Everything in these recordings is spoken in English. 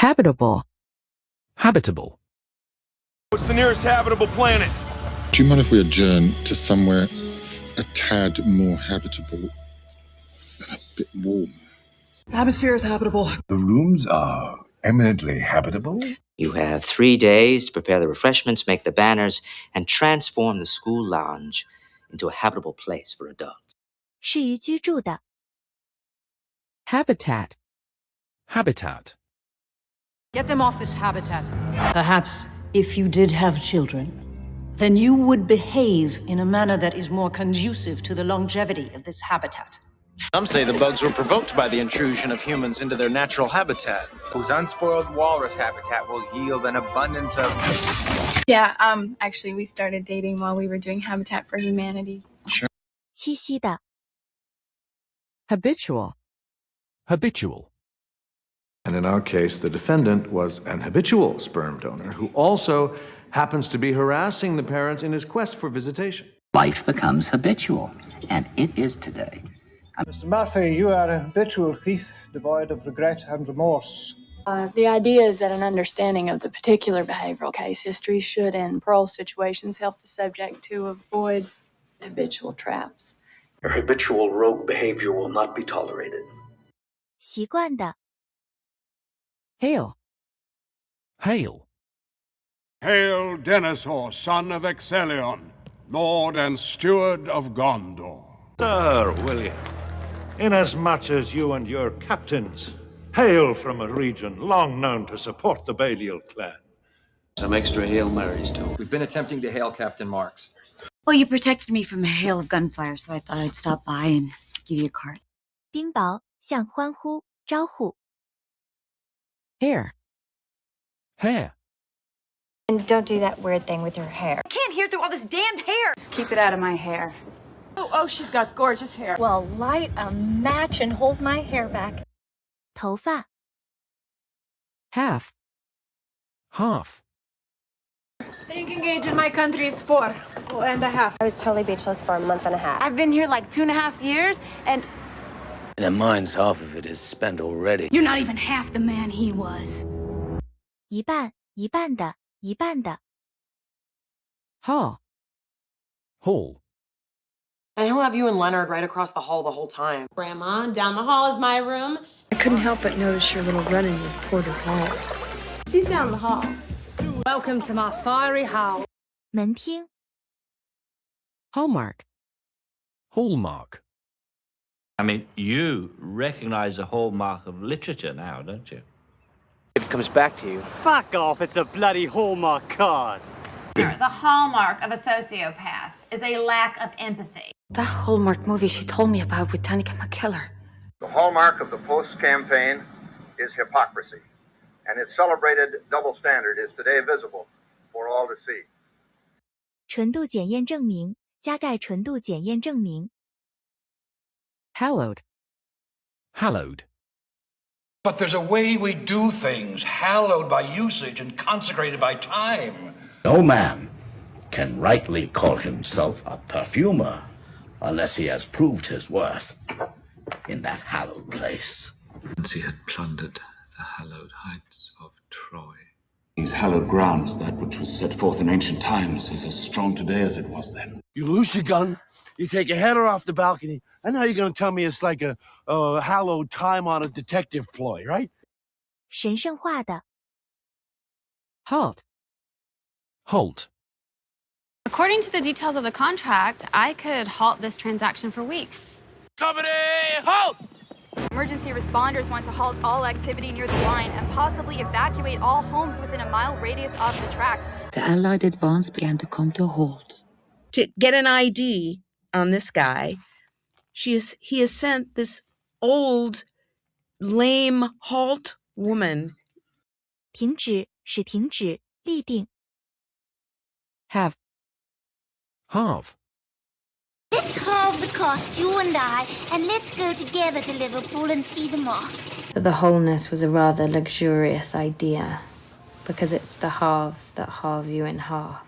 Habitable. Habitable. What's the nearest habitable planet? Do you mind if we adjourn to somewhere a tad more habitable and a bit warmer? The atmosphere is habitable. The rooms are eminently habitable. You have 3 days to prepare the refreshments, make the banners, and transform the school lounge into a habitable place for adults. 适宜居住的 Habitat. Habitat. Get them off this habitat. Perhaps if you did have children, then you would behave in a manner that is more conducive to the longevity of this habitat. Some say the bugs were provoked by the intrusion of humans into their natural habitat. Whose unspoiled walrus habitat will yield an abundance of... Yeah, actually we started dating while we were doing Habitat for Humanity. Sure. 栖息的 Habitual. Habitual. And in our case, the defendant was an habitual sperm donor who also happens to be harassing the parents in his quest for visitation. Life becomes habitual, and it is today. Mr. Murphy, you are a habitual thief, devoid of regret and remorse. The idea is that an understanding of the particular behavioral case history should, in parole situations, help the subject to avoid habitual traps. Your habitual rogue behavior will not be tolerated. 习惯的 Hail. Hail. Hail, Denethor, son of Exelion, lord and steward of Gondor. Sir William, inasmuch as you and your captains hail from a region long known to support the Balial clan. Some extra Hail Marys, too. We've been attempting to hail Captain Marks. Well, you protected me from a hail of gunfire, so I thought I'd stop by and give you a card. 冰雹向欢呼招呼 Hair. Hair. And don't do that weird thing with your hair. I can't hear through all this damned hair. Just keep it out of my hair. Oh, she's got gorgeous hair. Well, light a match and hold my hair back. 头发 Half. Half. Being engaged in my country is 4.5. I was totally beachless for a month and a half. I've been here like 2.5 years, and Their minds, half of it is spent already. you're not even half the man he was. 一半一半的一半的 Hall. Hall. And he'll have you and Leonard right across the hall the whole time. Grandma, down the hall is my room. I couldn't help but notice your little run-in with Porter Hall. She's down the hall. Welcome to my fiery hall. 门厅 Hallmark. Hallmark. I mean, you recognize the hallmark of literature now, don't you? It comes back to you. Fuck off, it's a bloody Hallmark card. The hallmark of a sociopath is a lack of empathy. That Hallmark movie she told me about with Danica McKellar. The hallmark of the post-campaign is hypocrisy, and its celebrated double standard is today visible for all to see. 纯度检验证明加盖纯度检验证明 Hallowed. Hallowed. But there's a way we do things, hallowed by usage and consecrated by time. No man can rightly call himself a perfumer unless he has proved his worth in that hallowed place. Once he had plundered the hallowed heights of Troy. These hallowed grounds, that which was set forth in ancient times, is as strong today as it was then. You loose your gun, you take a header off the balcony, and now you're going to tell me it's like a hallowed time-honored detective ploy, right? 神圣化的 Halt. Halt. According to the details of the contract, I could halt this transaction for weeks. Company, halt! Emergency responders want to halt all activity near the line and possibly evacuate all homes within a mile radius of the tracks. The Allied advance began to come to a halt. To get an ID on this guy, he has sent this old, lame halt woman. 停止使停止立定 Have. Halve. Let's halve the cost, you and I, and let's go together to Liverpool and see them off. But the wholeness was a rather luxurious idea, because it's the halves that halve you in half.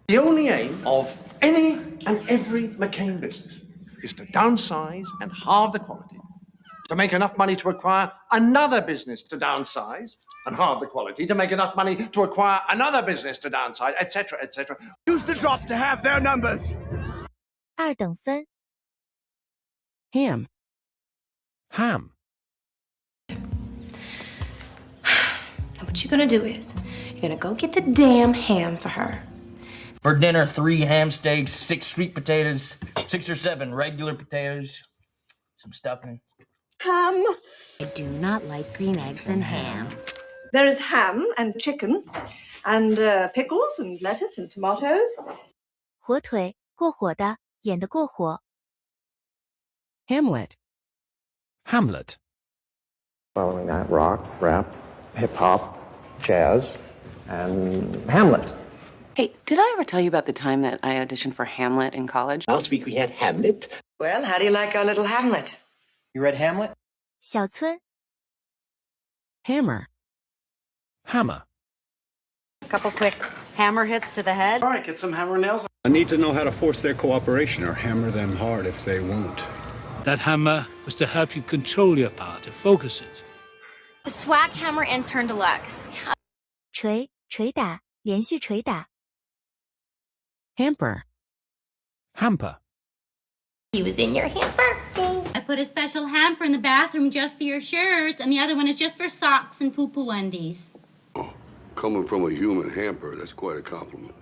The only aim of any and every McCain business is to downsize and halve the quality, to make enough money to acquire another business to downsize and halve the quality to make enough money to acquire another business to downsize, etc., etc. Use the drop to have their numbers. 2等分 Ham. Ham. What you're gonna do is, you're gonna go get the damn ham for her. For dinner, 3 ham steaks, 6 sweet potatoes, 6 or 7 regular potatoes, some stuffing. Ham. I do not like green eggs and ham. There is ham and chicken and pickles and lettuce and tomatoes. 火腿过火的演得过火 Hamlet. Hamlet. Following that, rock, rap, hip-hop, jazz, and Hamlet. Hey, did I ever tell you about the time that I auditioned for Hamlet in college? Last week we had Hamlet. Well, how do you like our little Hamlet? You read Hamlet? 小村 Hammer. Hammer. A couple quick hammer hits to the head. All right, get some hammer nails. I need to know how to force their cooperation or hammer them hard if they won't. That hammer was to help you control your power, to focus it. A swag hammer intern deluxe. 捶捶打连续捶打 Hamper. Hamper. He was in your hamper. I put a special hamper in the bathroom just for your shirts, and the other one is just for socks and poo-poo undies. Coming from a human hamper, that's quite a compliment.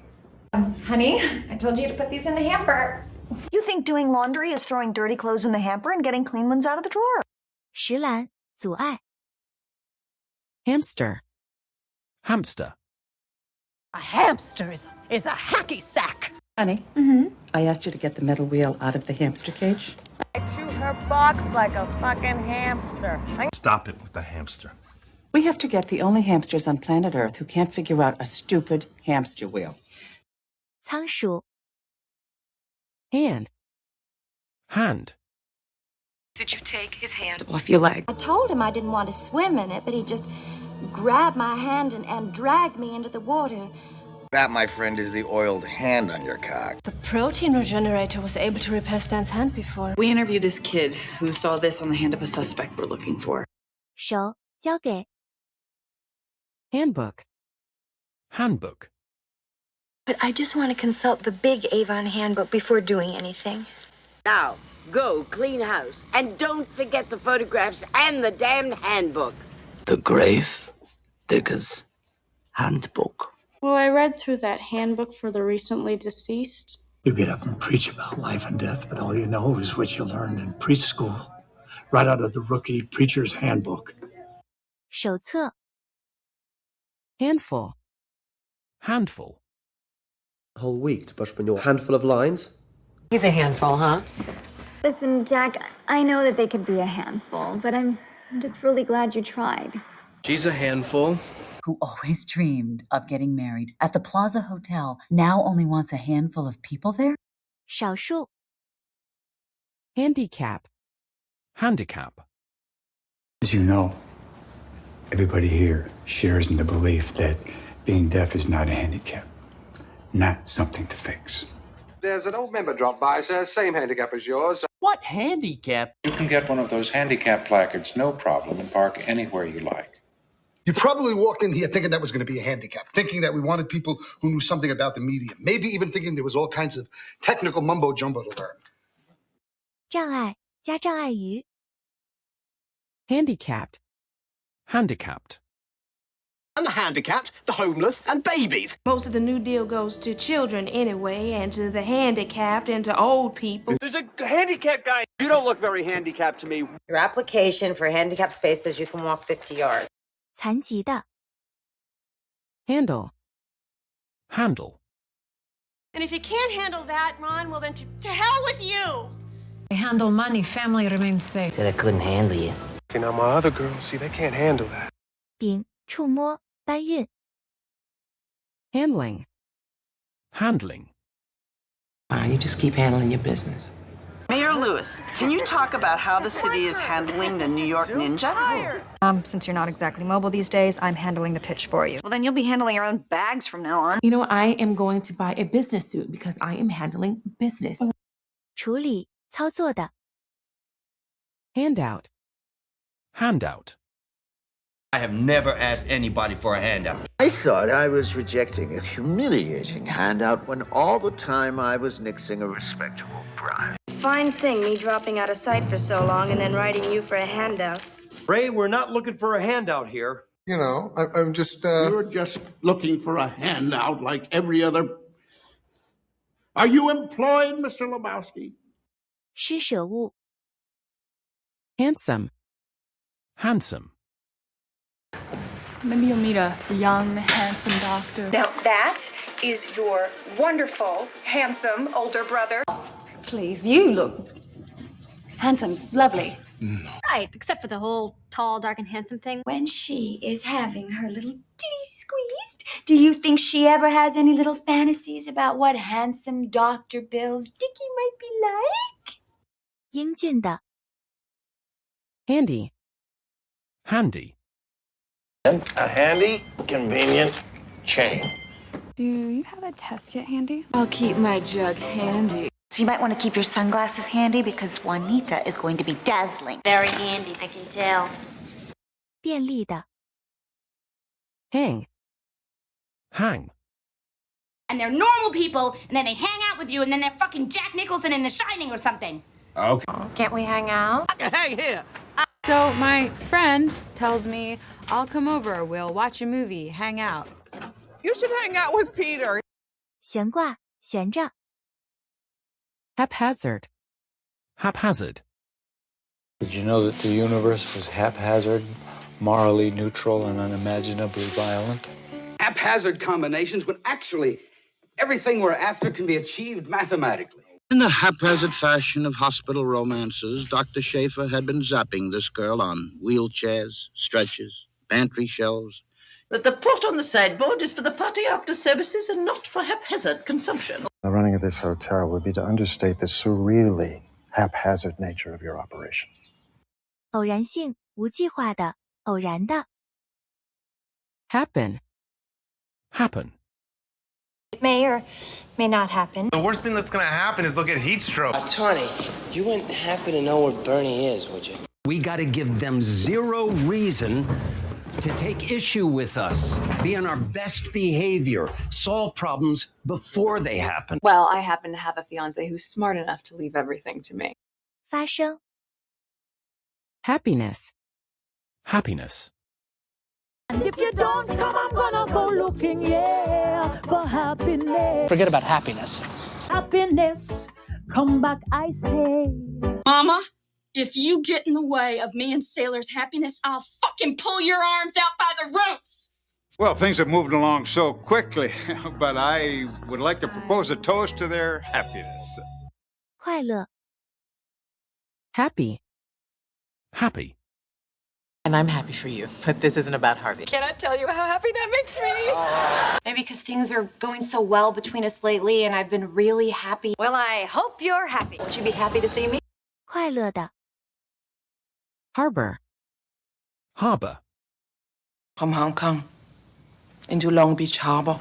Honey, I told you to put these in the hamper. You think doing laundry is throwing dirty clothes in the hamper and getting clean ones out of the drawer? 石栏阻碍 Hamster. Hamster. A hamster is a hacky sack. Honey, I asked you to get the metal wheel out of the hamster cage. I chew her box like a fucking hamster. Stop it with the hamster. We have to get the only hamsters on planet Earth who can't figure out a stupid hamster wheel. 仓鼠 Hand. Hand. Did you take his hand Off your leg. I told him I didn't want to swim in it, but he just grabbed my hand and dragged me into the water. That, my friend, is the oiled hand on your cock. The protein regenerator was able to repair Stan's hand before. We interviewed this kid who saw this on the hand of a suspect we're looking for. 手交给 Handbook. Handbook. But I just want to consult the big Avon handbook before doing anything. Now, go clean house. And don't forget the photographs and the damned handbook. The Grave Digger's Handbook. Well, I read through that handbook for the recently deceased. You get up and preach about life and death, but all you know is what you learned in preschool, right out of the rookie preacher's handbook. 手册 Handful. Handful. A whole week to brush up on your handful of lines? He's a handful, huh? Listen, Jack, I know that they could be a handful, but I'm just really glad you tried. She's a handful. Who always dreamed of getting married at the Plaza Hotel, now only wants a handful of people there? 少数 Handicap. Handicap. As you know, everybody here shares in the belief that being deaf is not a handicap, not something to fix. There's an old member dropped by, sir, same handicap as yours. What handicap? You can get one of those handicap placards, no problem, and park anywhere you like. You probably walked in here thinking that was going to be a handicap, thinking that we wanted people who knew something about the medium, maybe even thinking there was all kinds of technical mumbo-jumbo to learn. 障碍加障碍于 Handicapped. Handicapped. And the handicapped, the homeless, and babies. Most of the New Deal goes to children anyway, and to the handicapped, and to old people. There's a handicapped guy. You don't look very handicapped to me. Your application for handicap space says you can walk 50 yards. 残疾的 Handle. Handle. And if you can't handle that, Ron, well then to hell with you! They handle money, family remains safe. Said I couldn't handle you. See, now my other girls, see, they can't handle that. 柄触摸搬运 Handling. Handling. You just keep handling your business. Mayor Lewis, can you talk about how the city is handling the New York Ninja? Since you're not exactly mobile these days, I'm handling the pitch for you. Well, then you'll be handling your own bags from now on. You know, I am going to buy a business suit because I am handling business. 处理操作的 Handout. Handout. I have never asked anybody for a handout. I thought I was rejecting a humiliating handout when all the time I was nixing a respectable bribe. Fine thing, me dropping out of sight for so long and then writing you for a handout. Ray, we're not looking for a handout here. You know, I'm just, You're just looking for a handout like every other... Are you employed, Mr. Lebowski? 施舍物 Handsome. Handsome. Maybe you'll meet a young, handsome doctor. Now that is your wonderful, handsome older brother. Please, you look handsome, lovely. Right, except for the whole tall, dark, and handsome thing. When she is having her little titty squeezed, do you think she ever has any little fantasies about what handsome Dr. Bill's Dickie might be like? 英俊的 Handy. Handy. A handy, convenient chain. Do you have a test kit handy? I'll keep my jug handy. So you might want to keep your sunglasses handy because Juanita is going to be dazzling. Very handy, I can tell. 便利的 Hang. Hang. And they're normal people, and then they hang out with you, and then they're fucking Jack Nicholson in The Shining or something. Okay. Can't we hang out? Hang here. So my friend tells me I'll come over, we'll watch a movie, hang out. You should hang out with Peter. 悬挂悬着 Haphazard. Haphazard. Did you know that the universe was haphazard, morally neutral, and unimaginably violent? Haphazard combinations when actually everything we're after can be achieved mathematically. In the haphazard fashion of hospital romances, Dr. Schaefer had been zapping this girl on wheelchairs, stretchers, pantry shelves. But the pot on the sideboard is for the party after services and not for haphazard consumption. The running of this hotel would be to understate the surreally haphazard nature of your operation. 偶然性无计划的偶然的 Happen. Happen. It may or may not happen. The worst thing that's gonna happen is they'll get heat stroke. Tony, you wouldn't happen to know where Bernie is, would you? We gotta give them zero reason to take issue with us. Be on our best behavior. Solve problems before they happen. Well, I happen to have a fiance who's smart enough to leave everything to me. 发生 Happiness. Happiness. And if you don't come, I'm gonna go looking, yeah, for happiness. Forget about happiness. Happiness, come back, I say. Mama, if you get in the way of me and Sailor's happiness, I'll fucking pull your arms out by the roots. Well, things have moved along so quickly, but I would like to propose a toast to their happiness. 快乐 Happy. Happy. And I'm happy for you, but this isn't about Harvey. Cannot tell you how happy that makes me. Maybe because things are going so well between us lately and I've been really happy. Well, I hope you're happy. Would you be happy to see me? 快乐的 Harbor. Harbor. From Hong Kong into Long Beach Harbor.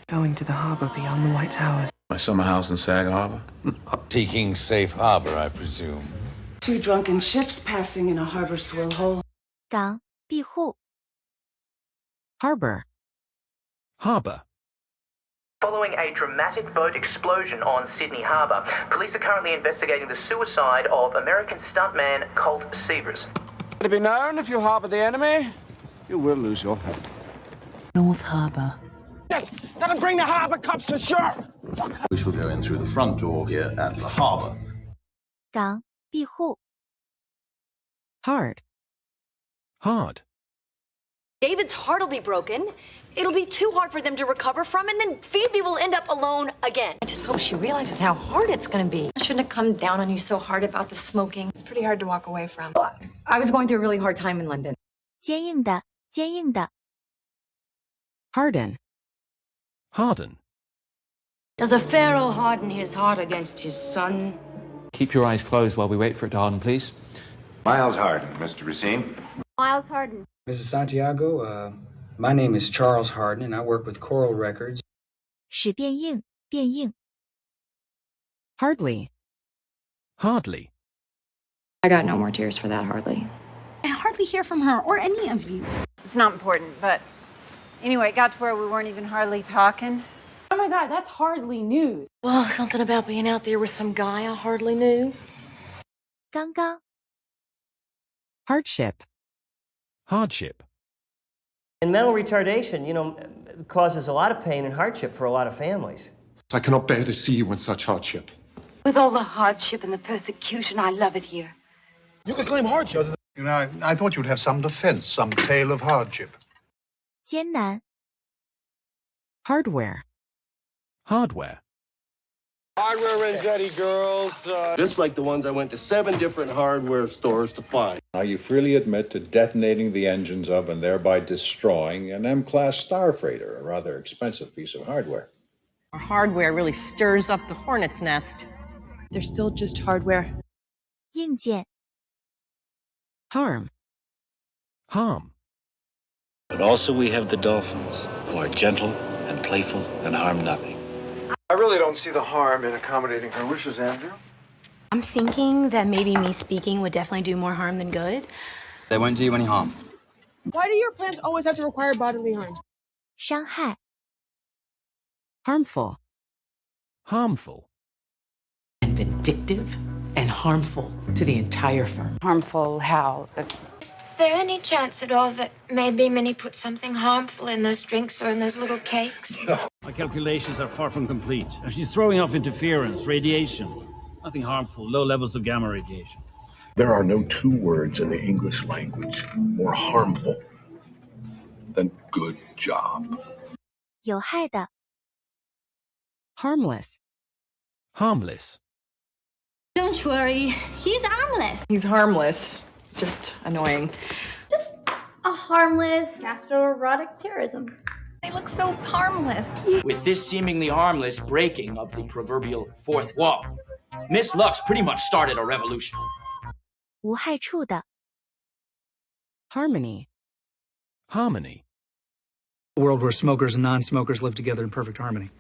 Going to the harbor beyond the White Towers. My summer house in Sag Harbor. Seeking safe harbor, I presume. 2 drunken ships passing in a harbor swill hole. 港庇护 Harbor. Harbor. Following a dramatic boat explosion on Sydney Harbour, police are currently investigating the suicide of American stuntman Colt Seavers. Let it be known, if you harbor the enemy, you will lose your head. North Harbour. Gotta bring the harbor cops to shore! We shall go in through the front door here at the harbour. 港庇护 Hard. Hard. David's heart will be broken. It'll be too hard for them to recover from, and then Phoebe will end up alone again. I just hope she realizes how hard it's gonna be. I shouldn't have come down on you so hard about the smoking. It's pretty hard to walk away from. I was going through a really hard time in London. 坚硬的坚硬的 Harden. Harden. Does a pharaoh harden his heart against his son? Keep your eyes closed while we wait for it to harden, please. Miles Harden, Mr. Racine. Miles Harden. Mrs. Santiago, my name is Charles Harden, and I work with Coral Records. 使变硬变硬 Hardly. Hardly. I got no more tears for that, hardly. I hardly hear from her or any of you. It's not important, but anyway, it got to where we weren't even hardly talking. Oh my God, that's hardly news. Well, something about being out there with some guy I hardly knew. 刚刚 Hardship. Hardship. And mental retardation, causes a lot of pain and hardship for a lot of families. I cannot bear to see you in such hardship. With all the hardship and the persecution, I love it here. You could claim hardship. I thought you'd have some defense, some tale of hardship. 艰难 Hardware. Hardware. Hardware Renzetti girls. Just like the ones I went to 7 different hardware stores to find. Now you freely admit to detonating the engines of and thereby destroying an M-class star freighter, a rather expensive piece of hardware. Our hardware really stirs up the hornet's nest. They're still just hardware. 硬件 Harm. Harm. But also we have the dolphins, who are gentle and playful and harm nothing. I really don't see the harm in accommodating her wishes, Andrew. I'm thinking that maybe me speaking would definitely do more harm than good. They won't do you any harm. Why do your plans always have to require bodily harm? 伤害 Harmful. Harmful. And vindictive and harmful to the entire firm. Harmful how? Is there any chance at all that maybe Minnie put something harmful in those drinks or in those little cakes? My calculations are far from complete. She's throwing off interference, radiation. Nothing harmful, low levels of gamma radiation. There are no 2 words in the English language more harmful than good job. 有害的 Harmless. Harmless. Don't worry, he's harmless. He's harmless, just annoying. Just a harmless gastroerotic terrorism. They look so harmless. With this seemingly harmless breaking of the proverbial fourth wall, Miss Lux pretty much started a revolution. 无害处的 Harmony. Harmony. A world where smokers and non-smokers live together in perfect harmony.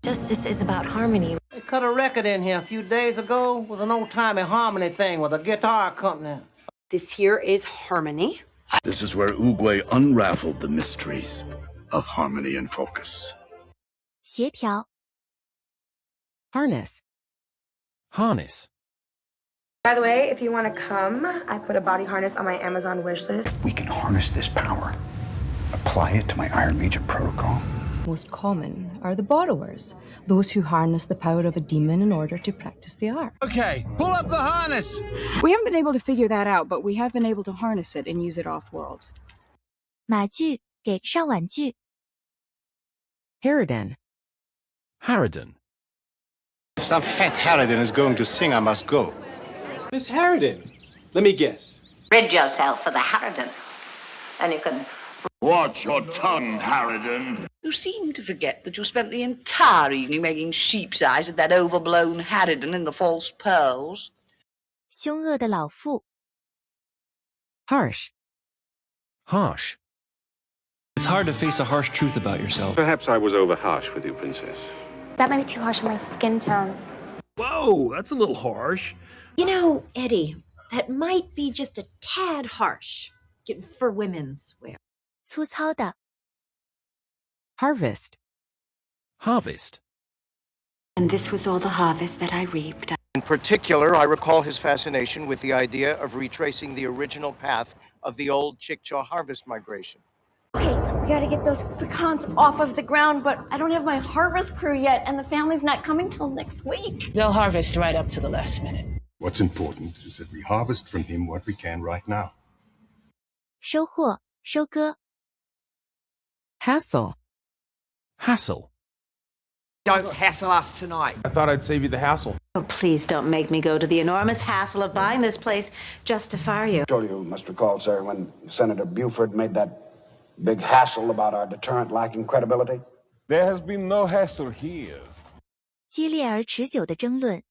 Justice is about harmony. They cut a record in here a few days ago with an old-timey harmony thing with a guitar company. This here is harmony. This is where Uguay unraveled the mysteries of harmony and focus. 协调 Harness. Harness. By the way, if you want to come, I put a body harness on my Amazon wish list. We can harness this power, apply it to my Iron Legion protocol. Most common are the borrowers, those who harness the power of a demon in order to practice the art. Okay, pull up the harness! We haven't been able to figure that out, but we have been able to harness it and use it off-world. 马具给上婉句 Harridan. Harridan. If some fat Harridan is going to sing, I must go. Miss Harridan, let me guess. Rid yourself of the Harridan, and you can... Watch your tongue, Harridan. You seem to forget that you spent the entire evening making sheep's eyes at that overblown Harridan in the false pearls. 凶恶的老妇 Harsh. Harsh. It's hard to face a harsh truth about yourself. Perhaps I was over harsh with you, Princess. That might be too harsh on my skin tone. Whoa, that's a little harsh. You know, Eddie, that might be just a tad harsh for women's wear. 粗糙的 Harvest. Harvest. And this was all the harvest that I reaped. In particular, I recall his fascination with the idea of retracing the original path of the old Chickasaw harvest migration. Okay, we gotta get those pecans off of the ground, but I don't have my harvest crew yet, and the family's not coming till next week. They'll harvest right up to the last minute. What's important is that we harvest from him what we can right now. 收获收割 Hassle. Hassle. Don't hassle us tonight. I thought I'd save you the hassle. Oh, please don't make me go to the enormous hassle of buying this place just to fire you. Sure you must recall, sir, when Senator Buford made that big hassle about our deterrent lacking credibility. There has been no hassle here. 激烈而持久的争论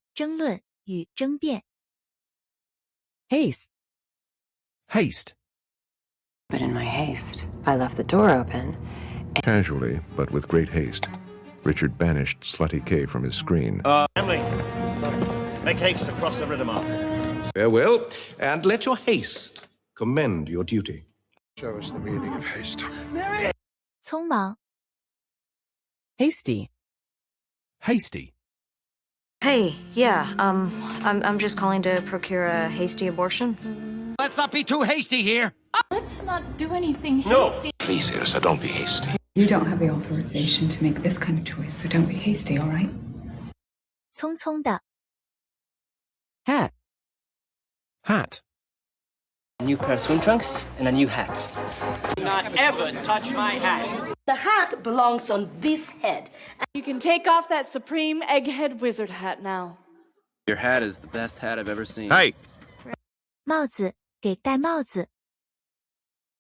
与争辩 Haste. Haste. But in my haste, I left the door open. Casually, but with great haste, Richard banished Slutty K from his screen. Family, make haste across the Riddermark. Farewell, and let your haste commend your duty. Show us the meaning of haste. 匆忙 Hasty. Hasty. Hey, yeah, I'm just calling to procure a hasty abortion. Let's not be too hasty here. Let's not do anything No. hasty. Please, Ilsa, don't be hasty. You don't have the authorization to make this kind of choice, so don't be hasty, all right? 匆匆的 Hat. Hat. A new pair of swim trunks and a new hat. Do not ever touch my hat. The hat belongs on this head. You can take off that supreme egghead wizard hat now. Your hat is the best hat I've ever seen. Hey! 帽子给戴帽子